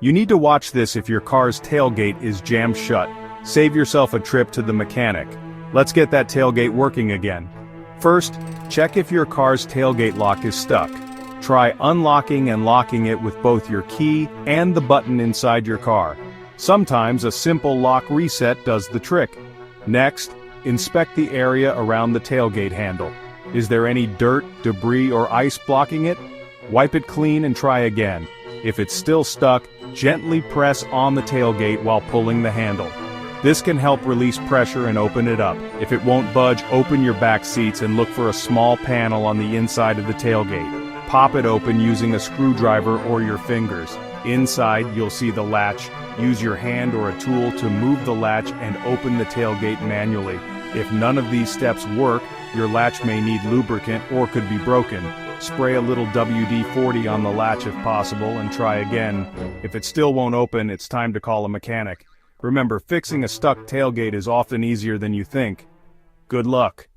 You need to watch this if your car's tailgate is jammed shut. Save yourself a trip to the mechanic. Let's get that tailgate working again. First, check if your car's tailgate lock is stuck. Try unlocking and locking it with both your key and the button inside your car. Sometimes a simple lock reset does the trick. Next, inspect the area around the tailgate handle. Is there any dirt, debris, or ice blocking it? Wipe it clean and try again. If it's still stuck, gently press on the tailgate while pulling the handle. This can help release pressure and open it up. If it won't budge, open your back seats and look for a small panel on the inside of the tailgate. Pop it open using a screwdriver or your fingers. Inside, you'll see the latch. Use your hand or a tool to move the latch and open the tailgate manually. If none of these steps work, your latch may need lubricant or could be broken. Spray a little WD-40 on the latch if possible and try again. If it still won't open, it's time to call a mechanic. Remember, fixing a stuck tailgate is often easier than you think. Good luck.